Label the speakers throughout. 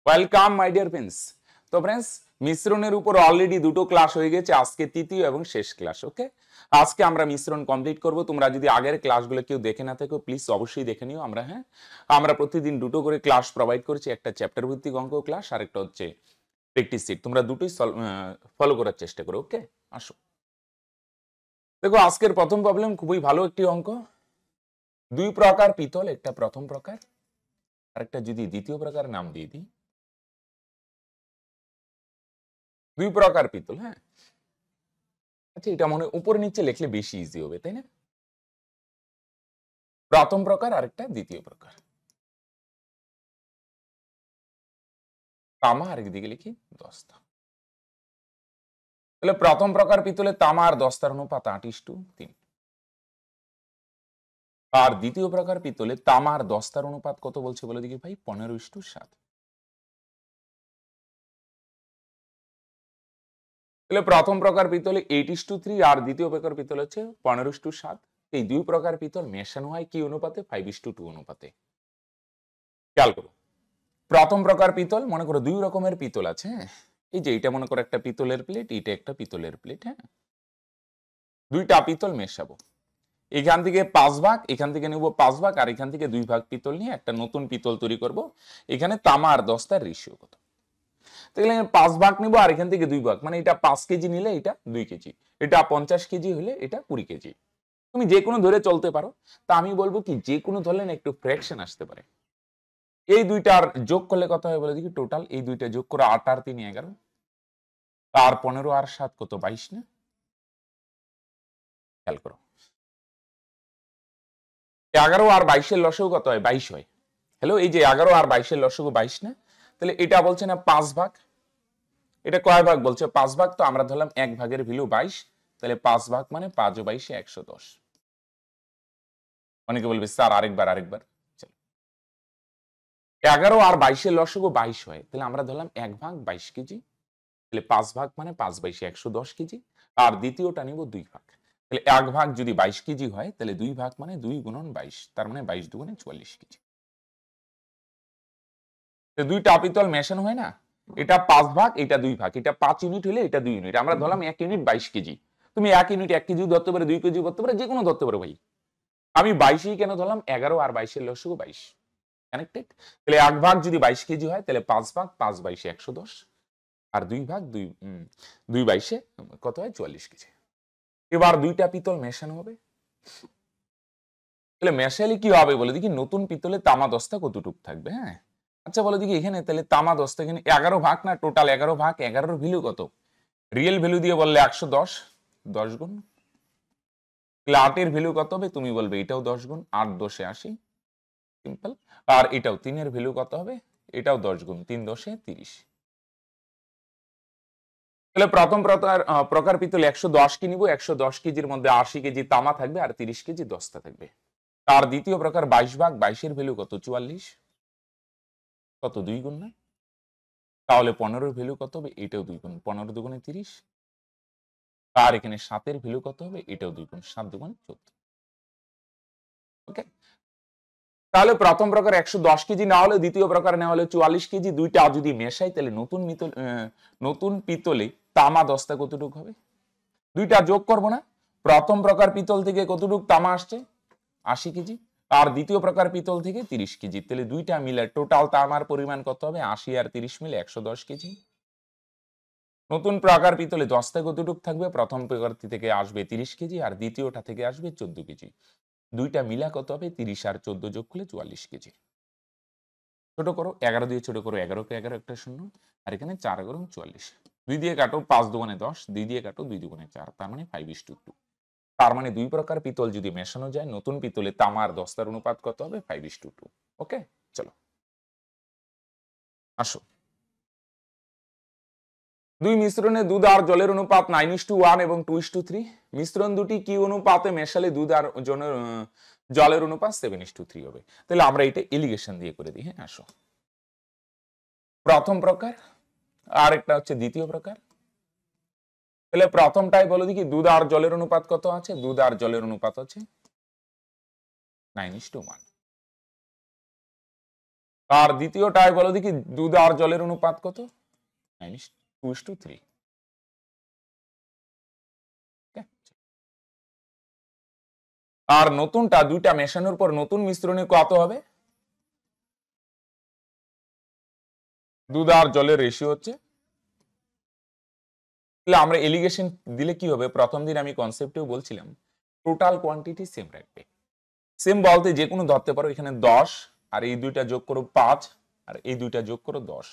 Speaker 1: Welcome my dear friends. তো friends, মিশ্রণের উপর অলরেডি দুটো ক্লাস হয়ে গেছে, আজকে তৃতীয় এবং শেষ ক্লাস। ওকে, আজকে আমরা মিশ্রণ কমপ্লিট করব। তোমরা যদি আগের ক্লাসগুলো কেউ দেখে না থাকো, প্লিজ অবশ্যই দেখে নিও। আমরা প্রতিদিন দুটো করে ক্লাস প্রোভাইড করছি, একটা চ্যাপ্টার ভিত্তিক অঙ্ক ক্লাস আর একটা হচ্ছে প্র্যাকটিস সিট। তোমরা দুটোই ফলো করার চেষ্টা করো। ওকে, আসো দেখো, আজকের প্রথম প্রবলেম খুবই ভালো একটি অঙ্ক। দুই প্রকার পিতল, একটা প্রথম প্রকার আর একটা যদি দ্বিতীয় প্রকার নাম দিয়ে দিই। দুই প্রকার পিতল, হ্যাঁ। আচ্ছা, এটা মনে উপর নিচে লিখলে বেশি ইজি হবে, তাই না? প্রথম প্রকার আর একটা দ্বিতীয় প্রকার। তামা আর একদিকে লিখি দস্তা। তাহলে প্রথম প্রকার পিতলে তামা আর দস্তার অনুপাত 8:3, আর দ্বিতীয় প্রকার পিতলে তামা আর দস্তার অনুপাত কত বলছে বলে দেখি ভাই? 15:7। তাহলে প্রথম প্রকার পিতলে 8:3 আর দ্বিতীয় প্রকার পিতল হচ্ছে 15:7। এই দুই প্রকার পিতল মেশানো হয় কি অনুপাতে? 5:2 অনুপাতে। খেয়াল করো, প্রথম প্রকার পিতল, মনে করো দুই রকমের পিতল আছে, হ্যাঁ। এই যে এটা মনে করো একটা পিতলের প্লেট, এটা একটা পিতলের প্লেট, হ্যাঁ। দুইটা পিতল মেশাবো, এখান থেকে 5 ভাগ, এখান থেকে নেব 5 ভাগ, আর এখান থেকে 2 ভাগ পিতল নিয়ে একটা নতুন পিতল তৈরি করব। এখানে তামা আর দস্তার রেশিও কত? তাহলে 5 ভাগ নিব আর এখান থেকে 2 ভাগ, মানে এটা 5 কেজি নিলে এটা 2 কেজি, এটা 50 কেজি হলে এটা 20 কেজি। তুমি যে কোনো ধরে চলতে পারো। তা আমি বলবো কি, যে কোনো ধরলেন একটু ফ্র্যাকশন আসতে পারে। এই দুইটার যোগ করলে কত হয় বলে দেখি? টোটাল এই দুইটা যোগ করে 8 আর 3 11, আর 15 আর 7 কত? 22 না? খেয়াল করো, 11 আর 22 লসগু কত হয়? 22 হয়। হ্যালো, এই যে 11 আর 22 লসগু 22 না? তাহলে এটা বলছে না 5 ভাগ, এটা কয় ভাগ বলছে? 5 ভাগ। তো আমরা ধরলাম 1 ভাগের ভ্যালু 22, তাহলে 5 ভাগ মানে 5 ও 22 110। অনেকে বলবে স্যার আরেকবার। 11 আর 22 লসগু 22 হয়, তাহলে আমরা ধরলাম 1 ভাগ 22 কেজি, তাহলে 5 ভাগ মানে 5 22 110 কেজি। আর দ্বিতীয়টা নিব 2 ভাগ, তাহলে 1 ভাগ যদি 22 কেজি হয়, তাহলে 2 ভাগ মানে 2 গুণন 22, তার মানে 22 দুগুণে 44 কেজি। দুইটা পিতল মেশানো হয় না, এটা 5 ভাগ, এটা 2 ভাগ, এটা 5 ইউনিট হলে এটা 2 ইউনিট। আমরা ধরলাম 1 ইউনিট 22 কেজি। তুমি 1 ইউনিট 1 কেজি ধরতে পারো, 2 কেজি ধরতে পারো, যে কোনো ধরতে পারো ভাই। আমি 22ই কেন ধরলাম? 11 আর 22 লসগু 22। কানেক্টেড? তাহলে 1 ভাগ যদি 22 কেজি হয়, তাহলে 5 ভাগ 5 22 110, আর 2 ভাগ 2 22 কত হয়? 44 কেজি। এবার দুইটা পিতল মেশানো হবে। তাহলে মেশালে কি হবে বলে দেখি? নতুন পিতলে তামা দস্তা কতটুক থাকবে, হ্যাঁ। আচ্ছা বলো দেখি, এখানে তাহলে তামা দস্তা এখানে 11 ভাগ না? টোটাল 11 ভাগ, 11 ভ্যালু কত? রিয়েল ভ্যালু দিয়ে বললে 110, 10 গুণ। তাহলে 8 এর ভ্যালু কত হবে? তুমি বলবে এটাও 10 গুণ, 8 10 80, সিম্পল। আর এটাও 3 এর ভ্যালু কত হবে? এটাও 10 গুণ, 3 10 30। তাহলে প্রথম প্রকার পিতল 110 কি নিব? 110 কেজির মধ্যে 80 কেজি তামা থাকবে আর 30 কেজি দস্তা থাকবে। আর দ্বিতীয় প্রকার 22 ভাগ, 22 এর ভ্যালু কত? 44, কত? 2 গুণ না? তাহলে 15 এর ভ্যালু কত হবে? এটাও 2 গুণ, 15 দুগুণে 30। আর এখানে 7 এর ভ্যালু কত হবে? এটাও 2 গুণ, 7 দুগুণে 14। ওকে, তাহলে প্রথম প্রকার 110 কেজি না হলে দ্বিতীয় প্রকার নেওয়া হলে 44 কেজি। দুইটা যদি মেশাই, তাহলে নতুন পিতলে তামা দস্তা কতটুকু হবে? দুইটা যোগ করব না? প্রথম প্রকার পিতল থেকে কতটুকু তামা আসছে? 80 কেজি। আর দ্বিতীয় প্রকার পিতল থেকে 30 কেজি। তাহলে দুইটা মিলে টোটাল তামার পরিমাণ কত হবে? 80 আর 30 মিলে 110 কেজি। নতুন প্রকার পিতলে দস্তা কতটুকু থাকবে? প্রথম প্রকারটি থেকে আসবে 30 কেজি আর দ্বিতীয়টা থেকে আসবে 14 কেজি। দুইটা মিলা কত হবে? 30 আর 14 যোগ করলে 44 কেজি। ছোট করো, 11 দিয়ে ছোট করো, 11 কে 11 একটা শূন্য, আর এখানে 4 গরম 44। 2 দিয়ে কাটো, 5 দুগুণে 10, 2 দিয়ে কাটো, 2 দুগুণে 4, তার মানে 5:2। তার মানে দুই প্রকার পিতল যদি মেশানো যায়, নতুন পিতলে তামার দস্তার অনুপাত কত হবে? 5:2। ওকে, চলো আসো। দুই মিশ্রণে দুধ আর জলের অনুপাত 9:1 এবং 2:3। মিশ্রণ দুটি কি অনুপাতে মেশালে দুধ আর জলের অনুপাত 7:3 হবে? তাহলে আমরা এটা এলিগেশন দিয়ে করে দিই, হ্যাঁ। আসো, প্রথম প্রকার আর একটা হচ্ছে দ্বিতীয় প্রকার। তাহলে প্রথমটাই বলো দেখি, দুধ আর জলের অনুপাত কত আছে? দুধ আর জলের অনুপাত হচ্ছে 9:1। আর দ্বিতীয়টায় বলো দেখি দুধ আর জলের অনুপাত কত, 2:3। আর নতুনটা দুইটা মেশানোর পর নতুন মিশ্রণে কত হবে, দুধ আর জলের রেশিও হচ্ছে, তাহলে আমরা এলিগেশন দিলে কি হবে, প্রথম দিন আমি কনসেপ্টেও বলছিলাম টোটাল কোয়ান্টিটি সেম রাখবে। সেম বলতে যে কোনো ধরতে পারো, এখানে 10 আর এই দুইটা যোগ করো 5 আর এই দুইটা যোগ করো 10,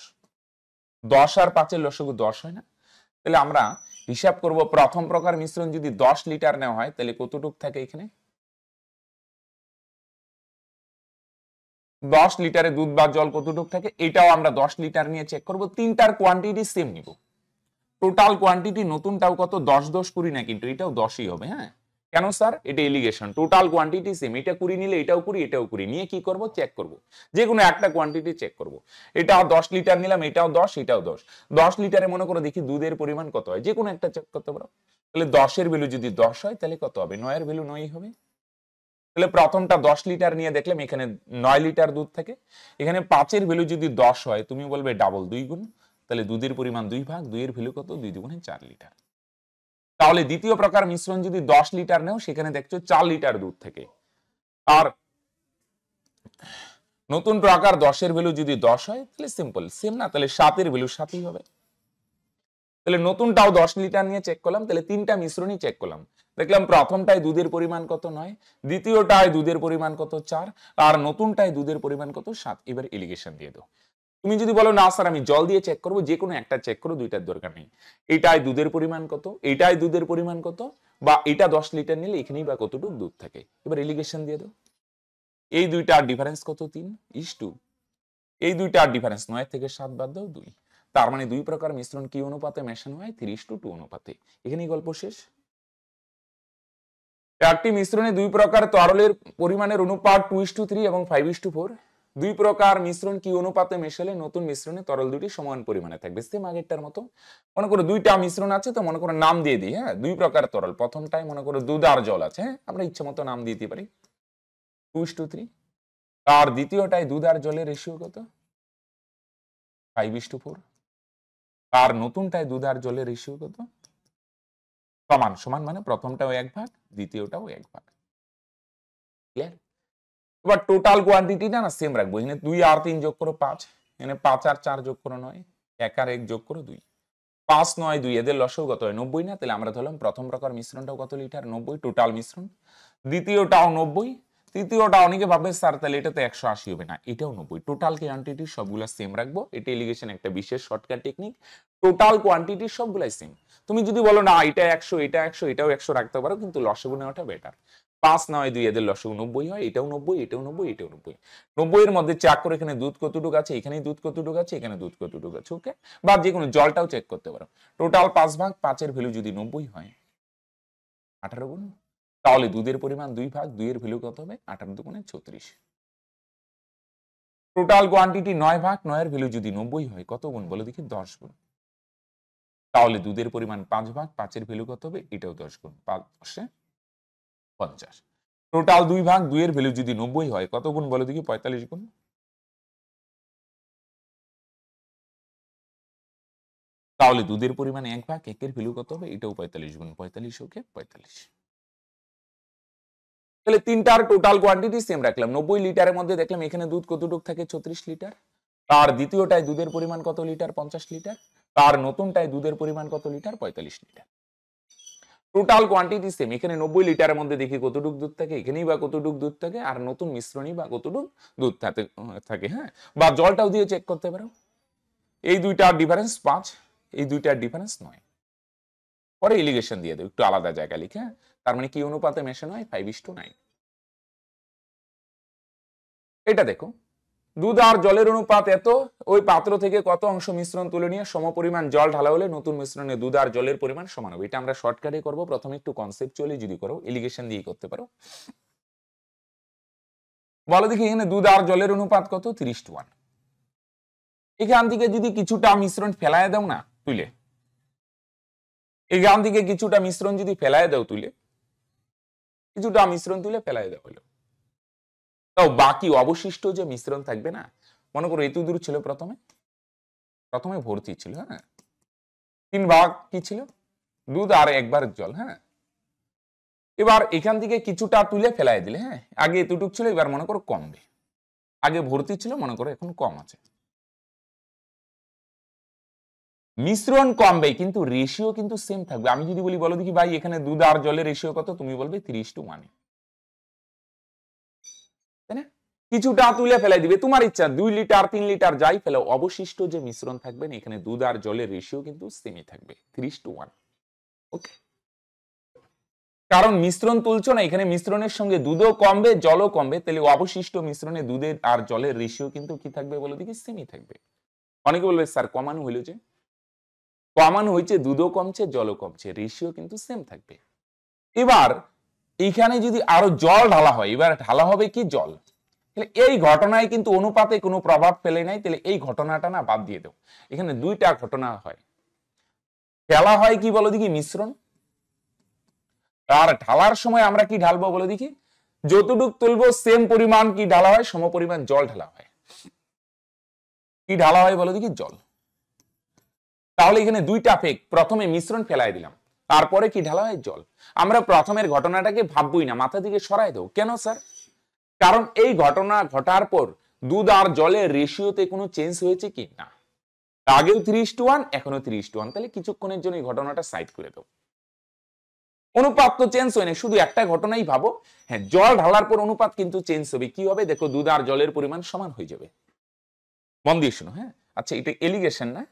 Speaker 1: 10 আর 5 এর লসাগু 10 হয় না? তাহলে আমরা হিসাব করব প্রথম প্রকার মিশ্রণ যদি 10 লিটার নেওয়া হয় তাহলে কতটুক থাকে, এখানে 10 লিটারে দুধ বা জল কতটুক থাকে, এটাও আমরা 10 লিটার নিয়ে চেক করব। তিনটার কোয়ান্টিটি সেম নিব, টোটাল কোয়ান্টিটি নতুনটাও কত 10 10 20 না, কিন্তু এটাও 10ই হবে। হ্যাঁ, কেন স্যার, এটা এলিগেশন, টোটাল কোয়ান্টিটি সেম, এটা 20 নিলে এটাও 20 এটাও 20 নিয়ে কি করব, চেক করব, যে কোনো একটা কোয়ান্টিটি চেক করব। এটাও 10 লিটার নিলাম, এটাও 10 এটাও 10, 10 লিটারে মনে করো দেখি দুধের পরিমাণ কত হয়, যে কোনো একটা চেক করতে পারো। তাহলে 10 এর ভ্যালু যদি 10 হয় তাহলে কত হবে, 9 এর ভ্যালু 9 হবে। তাহলে প্রথমটা 10 লিটার নিয়ে দেখলাম এখানে 9 লিটার দুধ থাকে, এখানে 5 এর ভ্যালু যদি 10 হয় তুমি বলবে ডাবল, 2 গুণ, তাহলে দুধের পরিমাণ 2 ভাগ, 2 এর ভ্যালু কত, 2 দুগুণে 4 লিটার। তাহলে দ্বিতীয় প্রকার মিশ্রণ যদি 10 লিটার নেও সেখানে দেখছো 4 লিটার দুধ থাকে, আর নতুন প্রকার 10 এর ভ্যালু যদি 10 হয় তাহলে সিম্পল সেম না, তাহলে 7 এর ভ্যালু 7ই হবে। তাহলে নতুনটাও 10 লিটার নিয়ে চেক করলাম, তাহলে তিনটা মিশ্রণই চেক করলাম, দেখলাম প্রথমটায় দুধের পরিমাণ কত 9, দ্বিতীয়টায় দুধের পরিমাণ কত 4, আর নতুনটায় দুধের পরিমাণ কত 7। এবার এলিগেশন দিয়ে দাও। তুমি যদি বলো না স্যার আমি জল দিয়ে চেক করবো, যে কোনো একটা চেক করো, দুইটার দরকার নেই। এটায় দুধের পরিমাণ কত, এটায় দুধের পরিমাণ কত, বা এটা 10 লিটার নিলে এখানেই বা কতটুকু দুধ থাকে, এবার এলিগেশন দিয়ে দাও। এই দুইটার ডিফারেন্স কত, 3:2। এই দুইটার ডিফারেন্স 9 থেকে 7 বাদ দাও 2, তার মানে দুই প্রকার মিশ্রণ কি অনুপাতে মেশানো হয়, 3:2 অনুপাতে। এখানেই গল্প শেষ। একটি মিশ্রণে দুই প্রকার তরলের পরিমাণের অনুপাত 2:3 এবং 5:4। দুই প্রকার মিশ্রণ কি অনুপাতে মেশালে নতুন মিশ্রণে তরল দুটি সমান পরিমাণে থাকবে, সেম আগেরটার মতো। মনে করো দুইটা মিশ্রণ আছে, তো মনে করো নাম দিয়ে দিই। হ্যাঁ, দুই প্রকার তরল, প্রথমটাই মনে করো দুধ আর জল আছে, হ্যাঁ আমরা ইচ্ছে মতো নাম দিতে পারি 2:3, আর দ্বিতীয়টাই দুধ আর জলের রেশিও কত, 5:4, আর নতুনটাই দুধ আর জলের রেশিও কত, সমান সমান, মানে প্রথমটাও 1 ভাগ দ্বিতীয়টাও 1 ভাগ। ক্লিয়ার? এবার টোটাল কোয়ান্টিটিটা না সেম রাখবো, এখানে 2 আর 3 যোগ করো 5, এখানে 5 আর 4 যোগ করো 9, 1 আর 1 যোগ করো 2, 5 9 2, এদের লসাগু কত হয় 90 না? তাহলে আমরা ধরলাম প্রথম প্রকার মিশ্রণটাও কত লিটার, 90 টোটাল মিশ্রণ, দ্বিতীয়টাও 90, তৃতীয়টা অনেকে ভাবে স্যার তাহলে এটা তো 180 হবে না, এটাও 90। টোটাল কোয়ান্টিটি সবগুলা সেম রাখবো, এটা এলিগেশন একটা বিশেষ শর্টকাট টেকনিক, টোটাল কোয়ান্টিটি সবগুলাই সেম। তুমি যদি বলো না এটা 100 এটা 100 এটাও 100 রাখতে পারো, কিন্তু লসাগু নেওয়াটা বেটার। 5 9 2, এদের লসাগু 90 হয়, এটাও 90 এটাও 90 এটাও 90, 90 এর মধ্যে চেক করে এখানে দুধ কতটুকু আছে, এখানে দুধ কতটুকু আছে, এখানে দুধ কতটুকু আছে, ওকে। বা যে কোনো জলটাও চেক করতে পারো। টোটাল 5 ভাগ 5 এর ভ্যালু যদি 90 হয়, 18 গুণ, তাহলে দুধের পরিমাণ 2 ভাগ 2 এর ভ্যালু কত হবে, 18 দুগুণে 36। টোটাল কোয়ান্টিটি 9 ভাগ 9 এর ভ্যালু যদি 90 হয়, কত গুণ বলো দেখি, 10 গুণ, তাহলে দুধের পরিমাণ 5 ভাগ 5 এর ভ্যালু কত হবে, এটাও 10 গুণ, 5 10 50। টোটাল 2 ভাগ 2 এর ভ্যালু যদি 90 হয়, কত গুণ বলো দেখি, 45 গুণ, তাহলে দুধের পরিমাণ 1 ভাগ 1 এর ভ্যালু কত হবে, এটাও 45 গুণ, 45 ওকে 45। তাহলে তিনটার টোটাল কোয়ান্টিটি সেম রাখলাম, 90 লিটারের মধ্যে দেখলাম এখানে দুধ কতটুকু থাকে, 36 লিটার, আর দ্বিতীয়টায় দুধের পরিমাণ কত লিটার, 50 লিটার, আর নতুনটায় দুধের পরিমাণ কত litre, 45 litre. Total quantity same, এখানে 90 লিটারের মধ্যে দেখি কতটুকু দুধ থাকে, এখানেই বা কতটুকু দুধ থাকে, আর নতুন মিশ্রণই বা কতটুকু দুধ থাকে। হ্যাঁ, বা জলটাও দিয়ে চেক করতে পারো। এই দুইটার ডিফারেন্স 5, এই দুইটার ডিফারেন্স 9। পরে এলিগেশন দিয়ে দেব, একটু আলাদা জায়গা লিখে। হ্যাঁ, তার মানে কি অনুপাতে মেশানো হয়, 5:9। এটা দেখো, দুধ আর জলের অনুপাত এত, ওই পাত্র থেকে কত অংশ মিশ্রণ তুলে নিয়ে সমপরিমাণ জল ঢালা হলে নতুন মিশ্রণে দুধ আর জলের পরিমাণ সমান হবে। এটা আমরা শর্টকাটে করব, প্রথমে একটু কনসেপচুয়ালি যদি করো, এলিগেশন দিয়ে করতে পারো। বলো দেখি এখানে দুধ আর জলের অনুপাত কত, 3:1। এখান থেকে যদি কিছুটা মিশ্রণ ফেলায় দাও না তুলে, এখান থেকে কিছুটা মিশ্রণ যদি ফেলায় দাও তুলে, কিছুটা মিশ্রণ তুলে ফেলায় দাও হলো, তাও বাকি অবশিষ্ট যে মিশ্রণ থাকবে না, মনে করো এত দূর ছিল, প্রথমে প্রথমে ভর্তি ছিল, হ্যাঁ 3 ভাগ কি ছিল, দুধ আর 1 ভাগ জল। হ্যাঁ এবার এখান থেকে কিছুটা তুলে ফেলাই দিলে, হ্যাঁ আগে এতটুক ছিল, এবার মনে করো কমবে, আগে ভর্তি ছিল মনে করো এখন কম আছে, মিশ্রণ কমবে কিন্তু রেশিও কিন্তু সেম থাকবে। আমি যদি বলি বলো দেখি ভাই এখানে দুধ আর জলের রেশিও কত, তুমি বলবে 3:1, তাই না? কিছুটা তুলে ফেলাই দিবে, তোমার ইচ্ছা 2 লিটার 3 লিটার যাই ফেলো, অবশিষ্ট যে মিশ্রণ থাকবে না এখানে দুধ আর জলের রেশিও কিন্তু সেমই থাকবে 3:1। ওকে, কারণ মিশ্রণ তুলছো না, এখানে মিশ্রণের সঙ্গে দুধও কমবে জলও কমবে, তাহলে অবশিষ্ট মিশ্রণে দুধের আর জলের রেশিও কিন্তু কি থাকবে বলো দেখি, সেমই থাকবে। অনেকে বলবে স্যার কমানো হইলো যে, কমানো হয়েছে, দুধও কমছে জলও কমছে, রেশিও কিন্তু সেম থাকবে। এবার এখানে যদি আরো জল ঢালা হয়, এবার ঢালা হবে কি জল, তাহলে এই ঘটনায় কিন্তু অনুপাতে কোনো প্রভাব ফেলে নাই, তাহলে এই ঘটনাটা না বাদ দিয়ে দাও। এখানে দুইটা ঘটনা হয়, ফেলা হয় কি বলো দেখি মিশ্রণ, আর ঢালার সময় আমরা কি ঢালবো বলো দেখি, যতটুক তুলবো সেম পরিমাণ কি ঢালা হয়, সম পরিমাণ জল ঢালা হয়। কি ঢালা হয় বলো দেখি, জল। তাহলে এখানে দুইটা ফেক, প্রথমে মিশ্রণ ফেলাই দিলাম, তারপরে কি ঢালা হয়, জল। আমরা প্রথমের ঘটনাটাকে ভাববই না, মাথা থেকে সরাই দেবো। কেন স্যার? কারণ এই ঘটনা ঘটার পর দুধ আর জলের রেশিওতে কোনো চেঞ্জ হয়েছে কি না, আগেও 3:1 এখনো 3:1, তাহলে কিছুক্ষণের জন্য এই ঘটনাটা সাইড করে দাও। অনুপাত তো চেঞ্জ হয় না, শুধু একটা ঘটনাই ভাবো, হ্যাঁ জল ঢালার পর অনুপাত কিন্তু চেঞ্জ হবে। কি হবে দেখো, দুধ আর জলের পরিমাণ সমান হয়ে যাবে। মন দিয়ে শোনো, হ্যাঁ আচ্ছা এটা এলিগেশন না,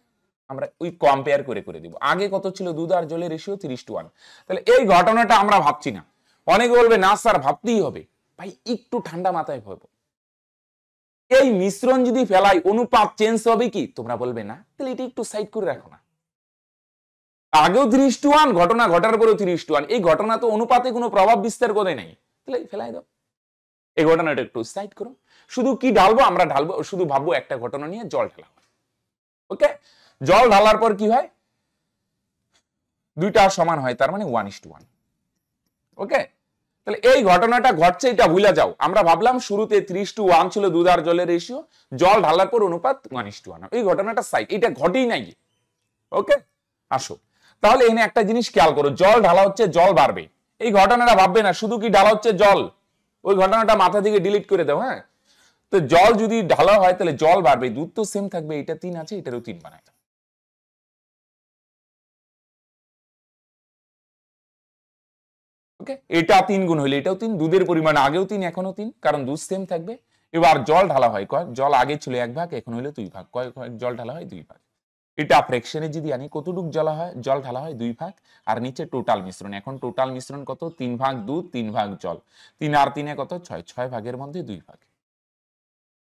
Speaker 1: আমরা ওই কম্পেয়ার করে করে দিব। আগে কত ছিল দুধ আর জলের রেশিও 3:1, তাহলে এই ঘটনাটা আমরা ভাবছি না। অনেকে বলবে না স্যার ভাবতেই হবে, ভাই একটু ঠান্ডা মাথায় ভাবো, এই মিশ্রণ যদি ফেলাই অনুপাত চেঞ্জ হবে কি, তোমরা বলবে না, তাহলে এটা একটু সাইড করে রাখো না। আগেও 3:1 ঘটনা ঘটার পরেও 3:1, এই ঘটনা তো অনুপাতে কোনো প্রভাব বিস্তার করে নাই, তাহলে ফেলাই দাও, এই ঘটনাটা একটু সাইড করো। শুধু কি ঢালবো, আমরা ঢালবো শুধু ভাববো একটা ঘটনা নিয়ে, জল ঢালা। ওকে, জল ঢালার পর কি হয়, দুইটা সমান হয়, তার মানে 1:1। ওকে, তাহলে এই ঘটনাটা ঘটছে, এটা ভুলে যাও। আমরা ভাবলাম শুরুতে 3:1 ছিল দুধ আর জলের রেশিও, জল ঢালার পর অনুপাত 1:1, এই ঘটনাটা সাইড, এটা ঘটেই নাই। ওকে, আসো তাহলে এখানে একটা জিনিস খেয়াল করো, জল ঢালা হচ্ছে জল বাড়বে, এই ঘটনাটা ভাববে না, শুধু কি ঢালা হচ্ছে জল, ওই ঘটনাটা মাথা থেকে ডিলিট করে দাও। হ্যাঁ, তো জল যদি ঢালা হয় তাহলে জল বাড়বে, দুধ তো সেম থাকবে, এটা 3 আছে এটারও 3 বানায় দাও। ওকে, এটা 3 গুণ হইলে এটাও 3, দুধের পরিমাণ আগেও 3 এখনো 3, কারণ দুধ সেম থাকবে। এবার জল ঢালা হয় কয়, জল আগে ছিল 1 ভাগ এখন হইলো 2 ভাগ, কয় জল ঢালা হয় 2 ভাগ। এটা ফ্র্যাকশনে যদি আনি কতটুক জল ঢালা হয় 2 ভাগ, আর নিচে টোটাল মিশ্রণ, এখন টোটাল মিশ্রণ কত, 3 ভাগ দুধ 3 ভাগ জল, 3 আর 3 কত 6, 6 ভাগের মধ্যে 2 ভাগ।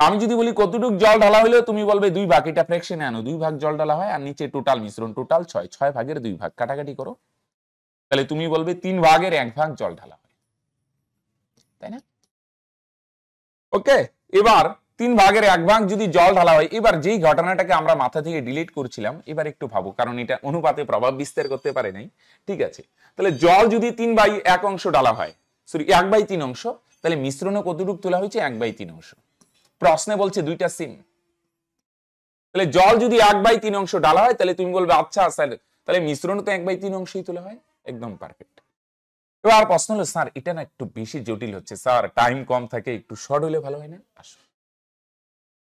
Speaker 1: আমি যদি বলি কতটুক জল ঢালা হইলো, তুমি বলবে 2 ভাগ, এটা ফ্র্যাকশনে আনো, 2 ভাগ জল ঢালা হয়, আর নিচে টোটাল মিশ্রণ টোটাল 6, 6 ভাগের 2 ভাগ, কাটাকাটি করো, তাহলে তুমি বলবে 3 ভাগের 1 ভাগ জল ঢালা হয়, তাই না? ওকে, এবার 3 ভাগের 1 ভাগ যদি জল ঢালা হয়, এবার যেই ঘটনাটাকে আমরা মাথা থেকে ডিলিট করছিলাম, এবার একটু ভাবো, কারণ এটা অনুপাতে প্রভাব বিস্তার করতে পারে নাই। ঠিক আছে, তাহলে জল যদি 3/1 অংশ ঢালা হয়, সরি 1/3 অংশ, তাহলে মিশ্রণে কতটুকু তোলা হয়েছে, 1/3 অংশ। প্রশ্নে বলছে দুইটা সেম, তাহলে জল যদি 1/3 অংশ ঢালা হয়, তাহলে তুমি বলবে আচ্ছা স্যার তাহলে মিশ্রণ তো 1/3 অংশই তোলা হয়, একদম পারফেক্ট। এবার প্রশ্ন হলো স্যার এটা না একটু বেশি জটিল হচ্ছে, স্যার টাইম কম থাকে, একটু শর্ট হলে ভালো হয় না? আসো,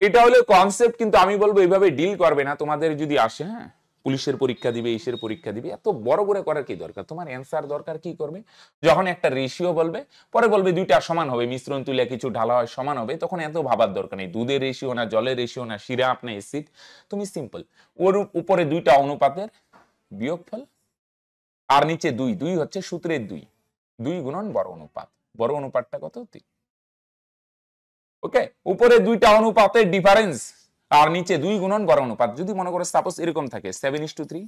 Speaker 1: এটা হলো কনসেপ্ট, কিন্তু আমি বলবো এইভাবে ডিল করবে না। তোমাদের যদি আসে, হ্যাঁ পুলিশের পরীক্ষা দিবে, ইসের পরীক্ষা দিবে, এত বড় করে করার কি দরকার, তোমার অ্যান্সার দরকার কি করবে, যখন একটা রেশিও বলবে, পরে বলবে দুইটা সমান হবে, মিশ্রণ তুলে কিছু ঢালা হয় সমান হবে, তখন এত ভাবার দরকার নেই, দুধের রেশিও না জলের রেশিও না সিরাপ না অ্যাসিড, তুমি সিম্পল ওর উপরে দুইটা অনুপাতের বিয়োগফল, আর নিচে 2, 2 হচ্ছে সূত্রের 2, 2 গুণন বড় অনুপাত, বড় অনুপাতটা কত 3। ওকে, উপরে দুইটা অনুপাতের ডিফারেন্স, আর নিচে 2 গুণন বড় অনুপাত। যদি মনে করো সাপোজ এরকম থাকে 7:3,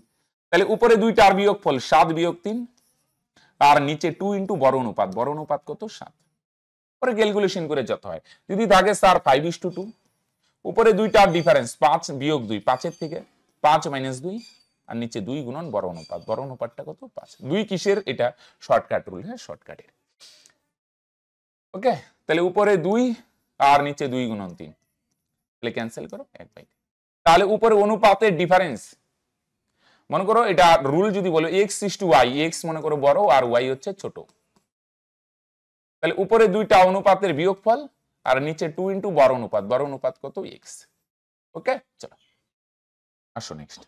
Speaker 1: তাহলে উপরে দুইটার বিয়োগফল 7 বিয়োগ 3, আর নিচে 2 ইন্টু বড় অনুপাত, বড় অনুপাত কত 7, পরে ক্যালকুলেশন করে যত হয়। যদি থাকে স্যার 5:2, উপরে দুইটার ডিফারেন্স 5 বিয়োগ 2, 5 এর থেকে 5 মাইনাস 2, আর নিচে 2 গুণন বড় অনুপাত, বড় অনুপাতটা কত 5। 2 কিসের, এটা শর্টকাট রুল, হ্যাঁ শর্টকাটের। ওকে, তাহলে উপরে 2 আর নিচে 2 গুণন 3, তাহলে ক্যান্সেল করো 1/3। তাহলে উপরে অনুপাতের ডিফারেন্স, মনে করো এটা রুল যদি বলো x:y, x মনে করো বড় আর y হচ্ছে ছোট, তাহলে উপরে দুইটা অনুপাতের বিয়োগফল আর নিচে 2 ইন্টু বড় অনুপাত কত x। ওকে, চলো আসো নেক্সট।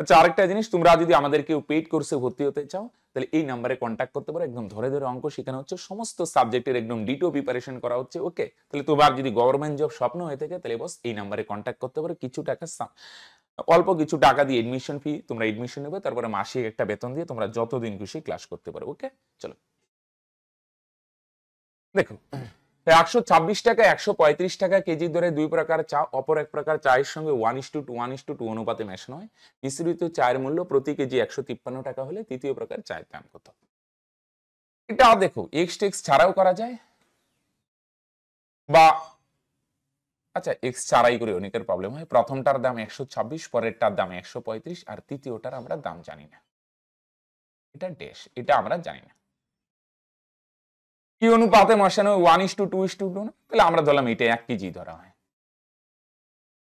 Speaker 1: আচ্ছা, আরেকটা জিনিস, তোমরা যদি আমাদের কেউ পেইড কোর্সে ভর্তি হতে চাও তাহলে এই নাম্বারে কন্ট্যাক্ট করতে পারো। একদম ধরে ধরে অঙ্ক শেখানো হচ্ছে, সমস্ত সাবজেক্টের একদম ডিটো প্রিপারেশন করা হচ্ছে। ওকে, তাহলে তোমার যদি গভর্নমেন্ট জব স্বপ্ন হয়ে থাকে তাহলে বস এই নাম্বারে কন্ট্যাক্ট করতে পারো। কিছু টাকা, অল্প কিছু টাকা দিয়ে এডমিশন ফি, তোমরা এডমিশন নেবে, তারপরে মাসিক একটা বেতন দিয়ে তোমরা যতদিন খুশি ক্লাস করতে পারো। ওকে, চলো দেখো, 126 টাকা 135 টাকা কেজি দরে দুই প্রকার চা, অপর এক প্রকার চায়ের সঙ্গে 1:2 অনুপাতে মেশানো হয়। মিশ্রিত চায়ের মূল্য প্রতি কেজি 153 টাকা হলে তৃতীয় প্রকার চায়ের দাম কত? এটা দেখো এক্স টেক্স ছাড়াও করা যায়, বা আচ্ছা এক্স ছাড়াই করে অনেকের প্রবলেম হয়। প্রথমটার দাম 126, পরেরটার দাম 135, আর তৃতীয়টার আমরা দাম জানি না, এটা ড্যাশ, এটা আমরা জানি না। কি অনুপাতে মশানো 1:2 না, তাহলে আমরা ধরলাম এটা 1 কেজি ধরা হয়।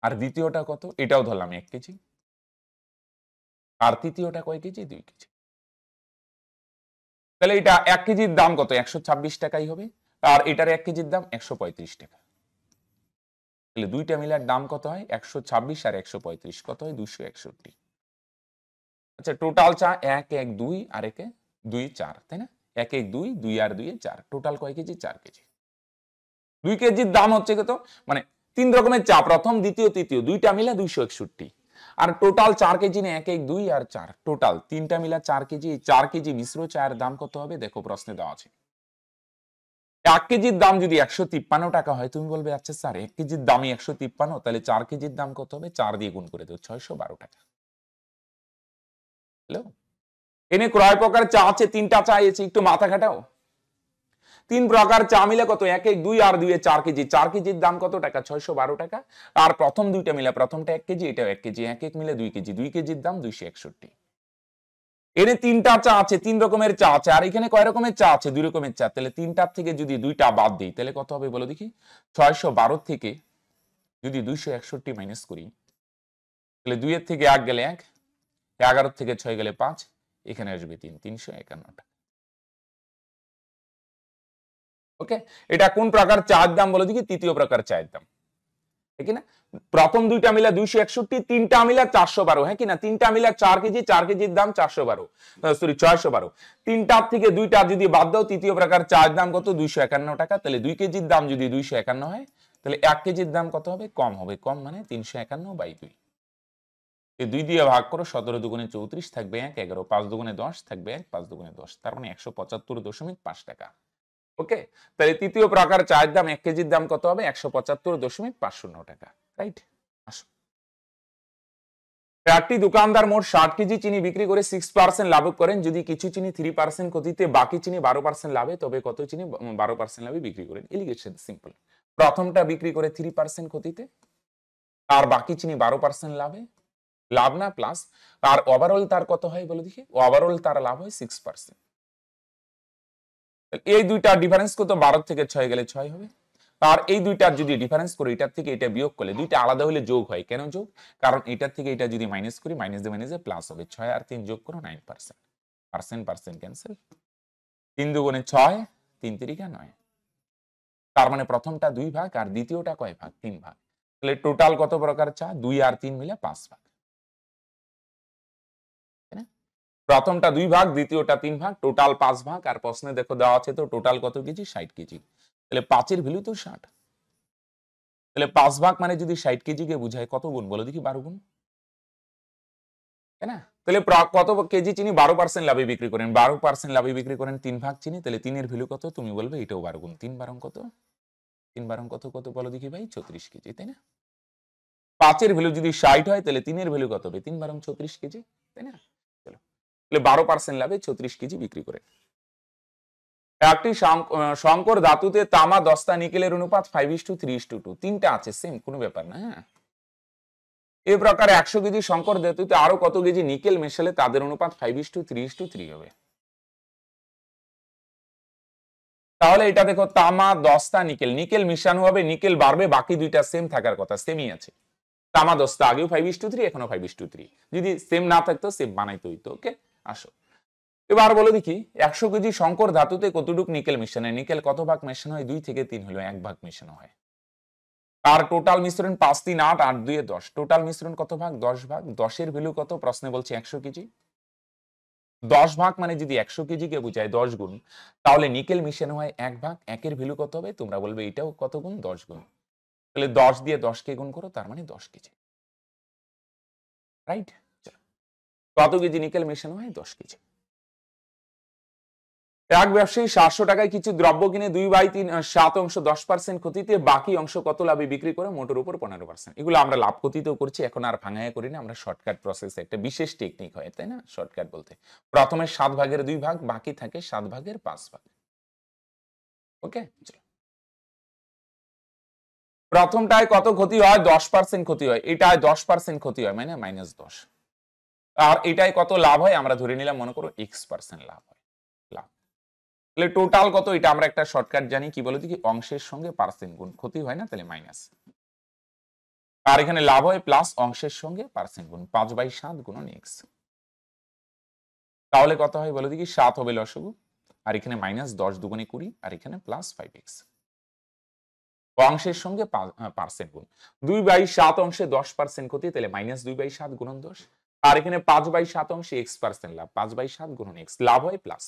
Speaker 1: আর দ্বিতীয়টা কত? এটাও ধরলাম 1 কেজি। আর তৃতীয়টা কয় কেজি? 2 কেজি। তাহলে এটা 1 কেজির দাম কত? 126 টাকাই হবে। আর এটার 1 কেজির দাম 135 টাকা। তাহলে দুইটা মিলার দাম কত হয়? 126 আর 135 কত হয়? 261। আচ্ছা, টোটাল চা 1 1 2 আর একে 2 4, তাই না? 1 1 2 2 আর 2 4, টোটাল কয় কেজি? 4 কেজি। 2 কেজির দাম হচ্ছে কত? মানে 3 রকমের চা, প্রথম দ্বিতীয় তৃতীয় দুইটা মিলে 261। আর টোটাল 4 কেজি না 1 1 2 আর 4, টোটাল তিনটা মিলা 4 কেজি। 4 কেজি মিশ্র চায়ের দাম কত হবে? দেখো প্রশ্নে দেওয়া আছে। 1 কেজির দাম যদি 153 টাকা হয়, তুমি বলবে আচ্ছা স্যার 1 কেজির দামই 153, তাহলে 4 কেজির দাম কত হবে? 4 দিয়ে গুণ করে দেবো, 612 টাকা। হ্যালো, এনে ক্রয় প্রকার চা আছে, তিনটা চা আছে, একটু মাথা খাটাও। 3 প্রকার চা মিলে কত? 1 1 2 আর 2 এ 4 কেজি। 4 কেজির দাম কত টাকা? 612 টাকা। আর প্রথম দুইটা মিলে, প্রথমটা 1 কেজি, এটাও 1 কেজি, 1 1 মিলে 2 কেজি। 2 কেজির দাম 261। এনে তিনটা চা আছে, 3 রকমের চা আছে, আর এখানে কয় রকমের চা আছে? 2 রকমের চা। তাহলে তিনটার থেকে যদি দুইটা বাদ দিই তাহলে কত হবে বলো দেখি? 612 থেকে যদি 261 মাইনাস করি তাহলে 2 এর থেকে 1 গেলে 1, 11 থেকে 6 গেলে 5, এখানে আসবে 3, 351 টাকা। ওকে, এটা কোন প্রকার চায়ের দাম বলো দেখি? তৃতীয় প্রকার চায়ের দাম, ঠিক না? প্রথম দুইটা মিলা 261, তিনটা মিলা 412, হ্যাঁ কি না? তিনটা মিলা 4 কেজি, 4 কেজির দাম 412, সরি 612। তিনটার থেকে দুইটা যদি বাদ দাও, তৃতীয় প্রকার চায়ের দাম কত? 251 টাকা। তাহলে 2 কেজির দাম যদি 251 হয় তাহলে 1 কেজির দাম কত হবে? কম হবে। কম মানে 351/2। এই 2 দিয়ে ভাগ করো, 17 দুগুণে 34 থাকবে 1, 11 5 দুগুণে 10 থাকবে 1, 5 দুগুণে 10, তার মানে 175.5 টাকা। ওকে, তাহলে তৃতীয় প্রকার চায়ের দাম 1 কেজির দাম কত হবে? 175.50 টাকা, রাইট? আসো, একটি দোকানদার মোট 60 কেজি চিনি বিক্রি করে 6% লাভ করেন। যদি কিছু চিনি 3% ক্ষতিতে, বাকি চিনি 12% লাভে, তবে কত চিনি 12% লাভে বিক্রি করেন? Allegation simple. প্রথমটা বিক্রি করে 3% ক্ষতিতে, আর বাকি চিনি 12% লাভে, লাভ না প্লাস, আর ওভারঅল তার কত হয় বলে দেখি? ওভারঅল তার লাভ হয় 6%। এই দুইটা ডিফারেন্স কত? 12 থেকে 6 গেলে 6 হবে। আর এই দুইটার যদি ডিফারেন্স করি, এটার থেকে এটা বিয়োগ করলে, দুইটা আলাদা হলে যোগ হয়। কেন যোগ? কারণ এটার থেকে এটা যদি মাইনাস করি, মাইনাস দিয়ে মাইনাসে প্লাস হবে। 6 আর 3 যোগ করো, 9%। Percent percent cancel. 3 দুগুণে 6, 3 তিরিকা 9। তার মানে প্রথমটা 2 ভাগ আর দ্বিতীয়টা কয় ভাগ? 3 ভাগ। তাহলে টোটাল কত প্রকার চা? 2 আর 3 মিলে 5 ভাগ। প্রথমটা 2 ভাগ, দ্বিতীয়টা 3 ভাগ, টোটাল 5 ভাগ। আর প্রশ্নে দেখো দেওয়া আছে তো টোটাল কত কেজি? 60 কেজি। তাহলে 5 এর ভ্যালু তো 60। তাহলে 5 ভাগ মানে যদি 60 কেজি কে বুঝায়, কত গুণ বলো দেখি? 12 গুণ, তাই না? তাহলে কত কেজি চিনি 12% লাভে বিক্রি করেন? 12% লাভে বিক্রি করেন 3 ভাগ চিনি। তাহলে 3 এর ভ্যালু কত? তুমি বলবে এটাও 12 গুণ। 3 বারং কত? 3 বারং কত কত বলো দেখি ভাই? 34 কেজি, তাই না? 5 এর ভ্যালু যদি 60 হয় তাহলে 3 এর ভ্যালু কত হবে? 3 বারং 34 কেজি, তাই না? চলো, তাহলে 12% লাভে 34 কেজি বিক্রি করে। একটি সংকর ধাতুতে তামা, দস্তা, নিকেলের অনুপাত 5:3:2। তিনটা আছে, সেম, কোনো ব্যাপার না। হ্যাঁ, এই প্রকার 100 কেজি সংকর ধাতুতে আরো কত কেজি নিকেল মেশালে তাদের অনুপাত 5:3:3 হবে? তাহলে এটা দেখো তামা, দস্তা, নিকেল, নিকেল মিশানো হবে, নিকেল বাড়বে, বাকি দুইটা সেম থাকার কথা, সেমই আছে। তামা দস্তা আগেও 5:3, এখনো 5:3, যদি সেম না থাকতো সেম বানাইতে হইতো। ওকে, আসো এবার বলো দেখি 100 কেজি সংকর ধাতুতে কতটুক নিকেল মেশানো হয়? নিকেল কত ভাগ মেশানো হয়? 2 থেকে 3 হলো 1 ভাগ মেশানো হয়। আর টোটাল মিশ্রণ 5 3 8 8 2 10, টোটাল মিশ্রণ কত ভাগ? 10 ভাগ। 10 এর ভ্যালু কত? প্রশ্নে বলছে 100 কেজি। 10 ভাগ মানে যদি 100 কেজি কে বোঝায় 10 গুণ, তাহলে নিকেল মিশানো হয় 1 ভাগ। 1 এর ভ্যালু কত হবে? তোমরা বলবে এটাও কত গুণ? 10 গুণ। তাহলে 10 দিয়ে 10 কে গুণ করো, তার মানে 10 কেজি, রাইট? কত কেজি নিকেল মেশানো হয়? 10 কেজি। এক ব্যবসায়ী 700 টাকায় কিছু দ্রব্য কিনে 2/7 10% ক্ষতিতে, বাকি অংশ কত লাভে বিক্রি করে? মোটের উপর 15%। এগুলো আমরা লাভ ক্ষতিতেও করছি, এখন আর ভাঙায়া করি না, আমরা শর্টকাট প্রসেস, একটা বিশেষ টেকনিক হয়, তাই না? শর্টকাট বলতে প্রথমে 7 ভাগের 2 ভাগ, বাকি থাকে 7 ভাগের 5 ভাগ। ওকে, প্রথমটায় কত ক্ষতি হয়? 10% ক্ষতি হয়। এটায় 10% ক্ষতি হয়, মানে -10। আর এটাই কত লাভ হয়? আমরা ধরে নিলাম, মনে করো x% লাভ হয়। লাভ, তাহলে টোটাল কত? এটা আমরা একটা শর্টকাট জানি, কি বলে দেখি, অংশের সঙ্গে পার্সেন্ট গুণ, ক্ষতি হয় না তাহলে মাইনাস, আর এখানে লাভ হয় প্লাস, অংশের সঙ্গে পার্সেন্ট গুণ, 5/7 গুণন x। তাহলে কত হয় বলে দেখি? 7 হবে লসগু, আর এখানে -10 দুগুণে 20, আর এখানে +5x। অংশের সঙ্গে পার্সেন্ট গুণ, 2/7 অংশে 10% ক্ষতি, তাহলে -2/7 গুণন 10, আর এখানে 5/7 অংশে x% লাভ, 5/7 গুণন x, লাভ হয় প্লাস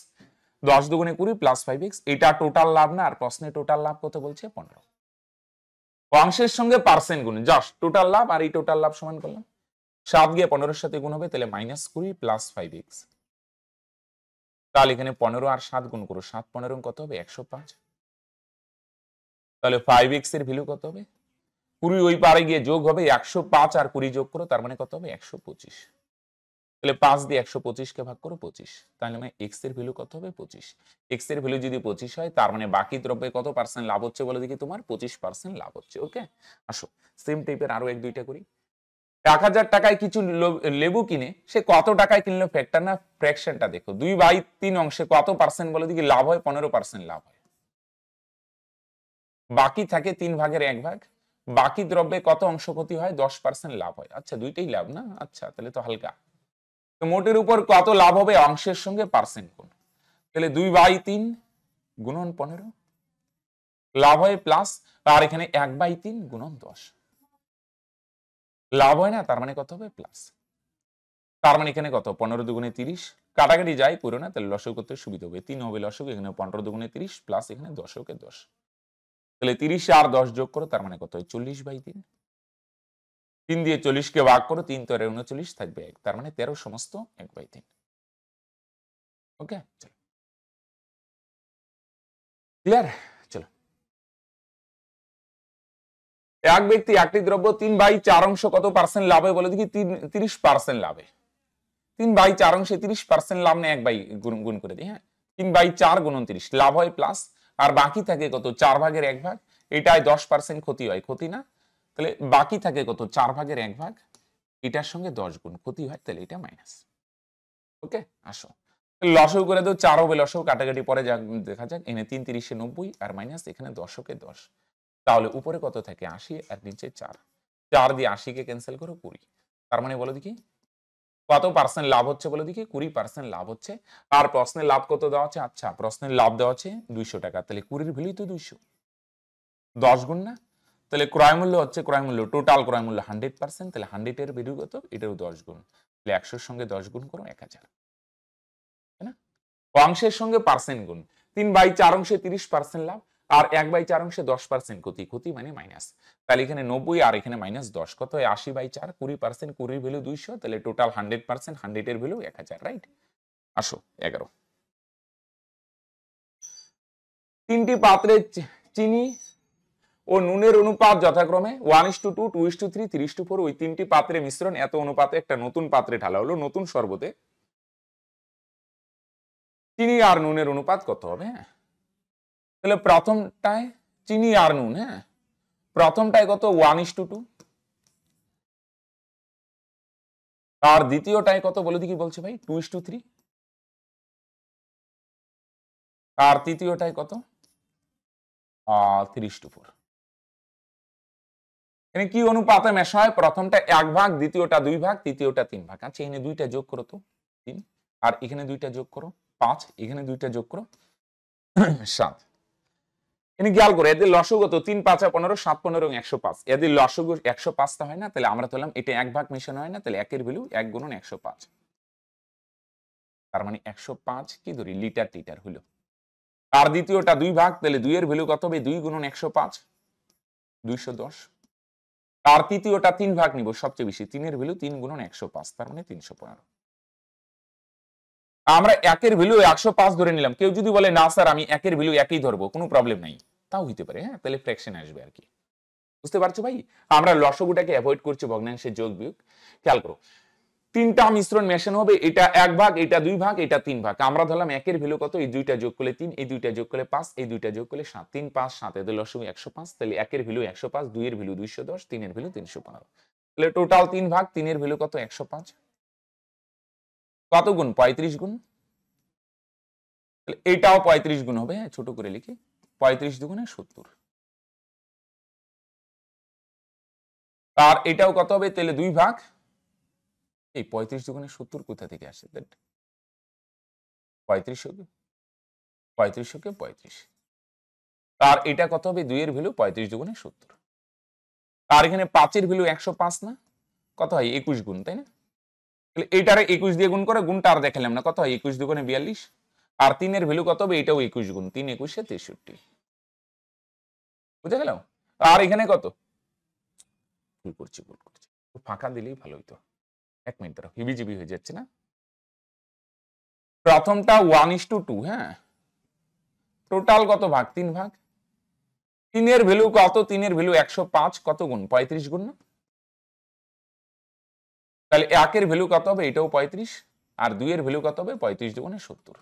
Speaker 1: 10 দুগুণে 20 +5x। এটা টোটাল লাভ না, আর প্রশ্নে টোটাল লাভ কত বলছে? 15। অংশের সঙ্গে পার্সেন্ট গুণ, জাস্ট টোটাল লাভ, আর এই টোটাল লাভ সমান করলাম, 7 গিয়ে 15 সাথে গুণ হবে, তাহলে -20 +5x। তাহলে এখানে 15 আর 7 গুণ করো, 7 15 কত হবে? 105। তাহলে 5x এর ভ্যালু কত হবে? 20 ওই পারে গিয়ে যোগ হবে, 105 আর 20 যোগ করো, তার মানে কত হবে? 125। তাহলে 5 দিয়ে 125 কে ভাগ করো 25, তাহলে মানে x এর ভ্যালু কত হবে? 25। x এর ভ্যালু যদি 25 হয়, তার মানে বাকি দ্রব্যে কত পার্সেন্ট লাভ হচ্ছে বলে দেখি? তোমার 25% লাভ হচ্ছে। ওকে, আসো সেম টাইপের আরো এক দুইটা করি। 1000 টাকায় কিছু লেবু কিনে সে কত টাকায় কিনলো? ফ্যাক্টর না ফ্র্যাকশনটা দেখো, 2/3 অংশে কত পার্সেন্ট বলে দেখি লাভ হয়? 15% লাভ হয়। বাকি থাকে 3 ভাগের 1 ভাগ, বাকি দ্রব্যে কত অংশ ক্ষতি হয়? 10% লাভ হয়। আচ্ছা, দুইটাই লাভ না? আচ্ছা, তাহলে তো হালকা। তো মোটের উপর কত লাভ হবে? অংশের সঙ্গে পার্সেন্ট গুণ, তাহলে 2/3 গুণন 15 লাভ হয় প্লাস, আর এখানে 1/3 গুণন 10 লাভ হয় না, তার মানে কত হবে? প্লাস। তার মানে এখানে কত? 15 দুগুণে 30, কাটাকাটি যাই করো না, তাহলে লসগু করতে সুবিধা হবে, 3 হবে লসগু, এখানে 15 দুগুণে 30 প্লাস এখানে 10 কে 10, তাহলে 30 আর 10 যোগ করো, তার মানে কত হয়? 40/3। 3 দিয়ে 40 কে ভাগ করো, 3 3 39 থাকবে 1, তার মানে 13 সমস্ত 1/3। ওকে, চলো ক্লিয়ার। চলো, এক ব্যক্তি একটি দ্রব্য 3/4 অংশ কত পার্সেন্ট লাভে বলে দেখি? 30% লাভে। 3/4 অংশে 30% লাভ নেই, 1 বাই গুণ করে দিই, হ্যাঁ, 3/4 গুণন 30 লাভ হয় প্লাস, আর বাকি থাকে কত? 4 ভাগের 1 ভাগ, এটায় 10% ক্ষতি হয়, ক্ষতি না, তাহলে বাকি থাকে কত? 4 ভাগের 1 ভাগ, এটার সঙ্গে 10 গুণ ক্ষতি হয়, তাহলে এটা মাইনাস। ওকে, আসো লসও করে দাও, 4 হবে লসও, কাটাকাটি পরে দেখা যাক, এনে 3 30 90, আর মাইনাস এখানে 10 কে 10, তাহলে উপরে কত থাকে? 80, আর নিচে 4, 4 দিয়ে 80 কে ক্যান্সেল করো 20, তার মানে বলো দেখি কত পার্সেন্ট লাভ হচ্ছে বলে দেখি? 20% লাভ হচ্ছে। আর প্রশ্নের লাভ কত দেওয়া আছে? আচ্ছা, প্রশ্নের লাভ দেওয়া আছে 200 টাকা, তাহলে 20 এর ভ্যালু তো 200, 10 গুণ না, তাহলে ক্রয় মূল্য হচ্ছে, ক্রয় মূল্য টোটাল ক্রয় মূল্য 100%, তাহলে 100 এর ভ্যালু কত? এটাও 10 গুণ, তাহলে 100 এর সঙ্গে 10 গুণ করো 1000, তাই না? অংশের সঙ্গে পার্সেন্ট গুণ, 3/4 অংশে 30% লাভ, আর 1/4 অংশে 10% ক্ষতি, ক্ষতি মানে মাইনাস, তাহলে এখানে 90 আর এখানে -10, কত হয়? 80/4, 20%, 20 ভ্যালু 200, তাহলে টোটাল 100%, 100 এর ভ্যালু 1000, রাইট? আসো 11, 3টি পাত্রে চিনি ও নুনের অনুপাত যথাক্রমে 1:2, 2:3, 3:4, ওই 3টি পাত্রে মিশ্রণ এত অনুপাতে একটা নতুন পাত্রে ঢালা হলো, নতুন শরবতে চিনি আর নুনের অনুপাত কত হবে? হ্যাঁ, তাহলে প্রথমটায় চিনি আর নুন, হ্যাঁ, প্রথমটায় কত? 1:2, আর দ্বিতীয়টায় কত বলে দেখি বলছে ভাই? 2:3, আর তৃতীয়টায় কত? 3:4। এখানে কি অনুপাতে মেশা হয়? প্রথমটা 1 ভাগ, দ্বিতীয়টা 2 ভাগ, তৃতীয়টা 3 ভাগ। আচ্ছা এখানে দুইটা যোগ করো তো 3, আর এখানে দুইটা যোগ করো 5, এখানে দুইটা যোগ করো 7। এখানে খেয়াল করো এদের লসগু কত? 3 5 15, 7 15 এবং 105। এদের লসগু 105 টা হয় না, তাহলে আমরা ধরলাম এটা 1 ভাগ মেশানো হয় না, তাহলে 1 এর ভ্যালু 1 গুণন 105। তার মানে 105 কি ধরি লিটার লিটার হলো। আর দ্বিতীয়টা 2 ভাগ, তাহলে 2 এর ভ্যালু কত হবে? 2 গুণন 105, 210। আর তৃতীয়টা 3 ভাগ নিব সবচেয়ে বেশি, 3 এর ভ্যালু 3 গুণন 105, তার মানে 315। আমরা 1 এর ভ্যালু 105 ধরে নিলাম। কেউ যদি বলে না স্যার আমি 1 এর ভ্যালু একই ধরবো, কোনো প্রবলেম নাই, তাও হইতে পারে। হ্যাঁ, তাহলে ফ্র্যাকশন আসবে আর কি। বুঝতে পারছো ভাই? আমরা লসগুটাকে অ্যাভয়েড করছি, ভগ্নাংশের যোগ বিয়োগ। খেয়াল করো তিনটা মিশ্রণ মেশানো হবে, এটা 1 ভাগ, এটা 2 ভাগ, এটা 3 ভাগ। আমরা ধরলাম 1 এর ভ্যালু কত? এই দুইটা যোগ করলে 3, এই দুইটা যোগ করলে 5, এই দুইটা যোগ করলে 7, 3 5 7, এদের লসগু 105। তাহলে 1 এর ভ্যালু 105, 2 এর ভ্যালু 210, 3 এর ভ্যালু 315। তাহলে টোটাল 3 ভাগ, 3 এর ভ্যালু কত? 105। কত গুণ? 35 গুণ। তাহলে এটাও 35 গুণ হবে। হ্যাঁ, ছোট করে লিখি, 35 দুগুণে 70। আর এটাও কত হবে? তাহলে 2 ভাগ। এই 35 দুগুণে 70 কোথা থেকে আসে? 35 কে 35। আর এটা কত হবে? 2 এর ভ্যালু 35 দুগুণে 70। আর এখানে 5 এর ভ্যালু 105 না, কত হয়? 21 গুণ, তাই না? তাহলে এইটারে 21 দিয়ে গুণ করে, গুণটা আর দেখালাম না, কত হয়? 21 দুগুণে 42। আর 3 এর ভ্যালু কত হবে? এটাও 21 গুণ, 3 21 63। বুঝে গেল? আর এখানে কত? ভুল করছি। ফাঁকা দিলেই ভালো হইতো। 1 মিনিট দাঁড়াও, হিবিজিবি হয়ে যাচ্ছে না। প্রথমটা 1:2। হ্যাঁ, টোটাল কত ভাগ? 3 ভাগ। 3 এর ভ্যালু কত? 3 এর ভ্যালু 105, কত গুণ? 35 গুণ না? তাহলে 1 এর ভ্যালু কত হবে? এটাও 35। আর 2 এর ভ্যালু কত হবে? 35 দুগুণে 70,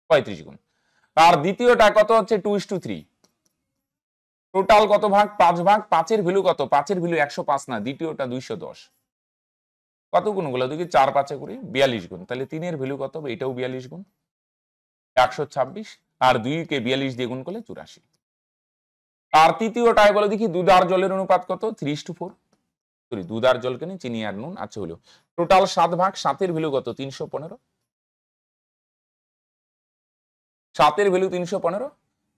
Speaker 1: 35 গুণ। আর দ্বিতীয়টা কত হচ্ছে? 2:3। টোটাল কত ভাগ? 5 ভাগ। 5 এর ভ্যালু কত? 5 এর ভ্যালু 105 না, দ্বিতীয়টা 210। কত গুণ গুলো দেখি? 4 5 করি 42 গুণ। তাহলে 3 এর ভ্যালু কত হবে? এটাও 42 গুণ, 126। আর 2 কে 42 দিয়ে গুণ করলে 84। আর তৃতীয়টায় বলে দেখি দুধ আর জলের অনুপাত কত? 3:4। সরি, দুধ আর জল কেন, চিনি আর নুন। আচ্ছা হলো টোটাল 7 ভাগ। 7 এর ভ্যালু কত? 315। 7 এর ভ্যালু 315।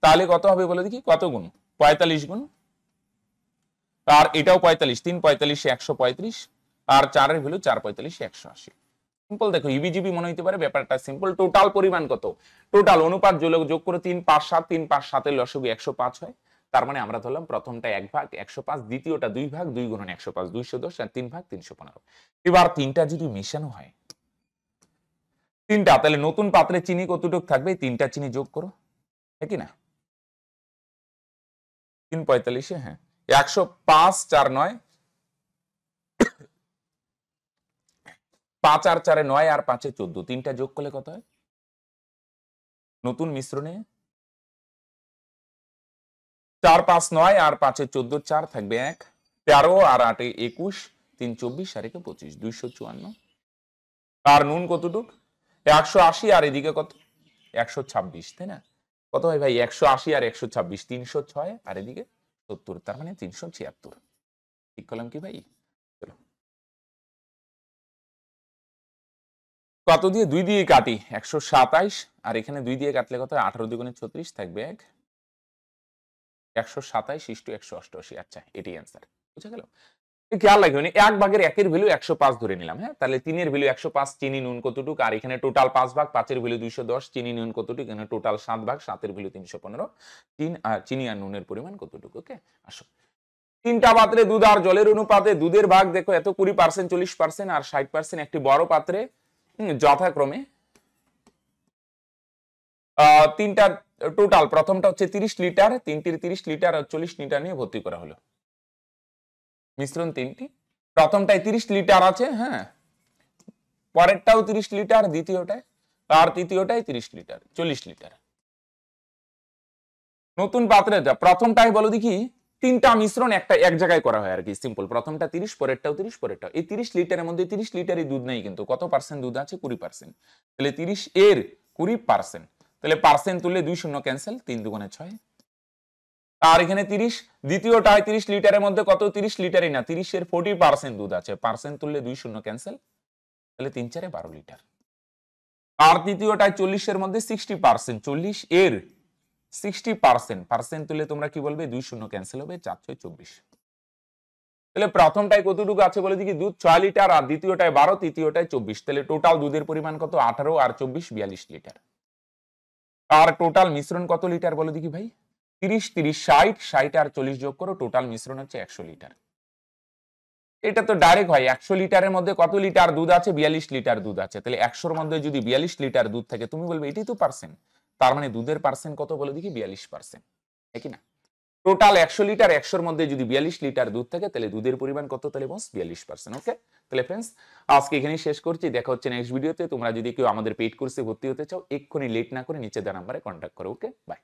Speaker 1: তাহলে কত হবে বলে দেখি? কত গুণ? 45 গুণ। আর এটাও 45, 3 45 135। আর 4 এর ভ্যালু 4 45 180। সিম্পল। দেখো ইবিজিবি মনে হইতে পারে, ব্যাপারটা সিম্পল। টোটাল পরিমাণ কত? টোটাল অনুপাত যোগ করে 3 5 7, 3 5 7 এর লসগু 105 হয়। তার মানে আমরা ধরলাম প্রথমটা 1 ভাগ 105, দ্বিতীয়টা 2 ভাগ 2 গুণন 105 210, আর 3 ভাগ 315। এবার তিনটা যদি মেশানো হয়, তিনটা, তাহলে নতুন পাত্রে চিনি কতটুকু থাকবে? তিনটা চিনি যোগ করো, হ্যাঁ কি না? 3 45, হ্যাঁ 105 4 9, 5 আর 4 9, আর 5 14, তিনটা যোগ করলে কত হয়? নতুন মিশ্রণে 4 5 9, আর 5 14, 4 থাকবে 1, 13 আর 8 21, 3 24, আর 1 25, 254। আর নুন কতটুক? 180, আর এদিকে কত? 126, তাই না? কত হয় ভাই? 180 আর 126, 306, আর এদিকে 70, তার মানে 376। ঠিক করলাম কি ভাই? চলো, কত দিয়ে? 2 দিয়ে কাটি, 127। আর এখানে 2 দিয়ে কাটলে কত হয়? 18 দুগুণে 36, থাকবে 1, 127 ইস্টু 188। আচ্ছা, এটাই অ্যান্সার। বুঝা গেল? খেয়াল রাখবেন 1 ভাগের 1 এর ভ্যালু 105 ধরে নিলাম। হ্যাঁ, তাহলে 3 এর ভ্যালু 105, চিনি নুন কতটুকু? আর এখানে টোটাল 5 ভাগ, 5 এর ভ্যালু 210, চিনি নুন কতটুকু? এখানে টোটাল 7 ভাগ, 7 এর ভ্যালু 315, চিনি আর নুনের পরিমাণ কতটুকু? ওকে, আসো। তিনটা পাত্রে দুধ আর জলের অনুপাতে দুধের ভাগ দেখো এত 20%, 40% আর 60%। একটি বড় পাত্রে যথাক্রমে তিনটা টোটাল, প্রথমটা হচ্ছে 30 লিটার, তিনটির 30 লিটার আর 40 লিটার নিয়ে ভর্তি করা হলো। মিশ্রণ তিনটি, প্রথমটায় 30 লিটার আছে, হ্যাঁ, পরেরটাও 30 লিটার, দ্বিতীয়টায়, আর তৃতীয়টায় 30 লিটার, 40 লিটার। নতুন পাত্রে যা প্রথমটাই বলো দেখি, তিনটা মিশ্রণ একটা এক জায়গায় করা হয় আর কি, সিম্পল। প্রথমটা 30, পরেরটাও 30, পরেরটাও। এই 30 লিটারের মধ্যে 30 লিটারই দুধ নেই, কিন্তু কত পার্সেন্ট দুধ আছে? 20%। তাহলে 30 এর 20%, তাহলে পার্সেন্ট তুললে 2 শূন্য ক্যান্সেল, 3 দুগুণে 6। আর এখানে 30, দ্বিতীয়টায় 30 লিটারের মধ্যে কত, 30 লিটারই না, 30 এর 40% দুধ আছে, পার্সেন্ট তুললে 2 শূন্য ক্যান্সেল, তাহলে 3 4 12 লিটার। আর তৃতীয়টায় 40 এর মধ্যে 60%, 40 এর 60%, পার্সেন্ট তুললে তোমরা কি বলবে, 2 শূন্য ক্যান্সেল হবে, 4 6 24। তাহলে প্রথমটায় কতটুকু আছে বলে দেখি, দুধ 6 লিটার, আর দ্বিতীয়টায় 12, তৃতীয়টায় 24, তাহলে টোটাল দুধের পরিমাণ কত, 18 আর 24 42 লিটার। আর টোটাল মিশ্রণ কত লিটার বলে দেখি ভাই, 30 30 60, 60 আর 40 যোগ করো, টোটাল মিশ্রণ হচ্ছে 100 লিটার। এটা তো ডাইরেক্ট হয়, 100 লিটারের মধ্যে কত লিটার দুধ আছে, 42 লিটার দুধ আছে, তাহলে 100 এর মধ্যে যদি 42 লিটার দুধ থাকে, তুমি বলবে এটাই তো পার্সেন্ট, তার মানে দুধের পার্সেন্ট কত বলে দেখি, 42%, একই না? টোটাল 100 লিটার, 100 এর মধ্যে যদি 42 লিটার দুধ থাকে, তাহলে দুধের পরিমাণ কত, তাহলে বস 42%। ওকে, তাহলে ফ্রেন্ডস আজকে এখানেই শেষ করছি, দেখা হচ্ছে নেক্সট ভিডিওতে। তোমরা যদি কেউ আমাদের পেইড কোর্সে ভর্তি হতে চাও, এক্ষুনি লেট না করে নিচে দেওয়া নাম্বারে কন্ট্যাক্ট করো। ওকে, বাই।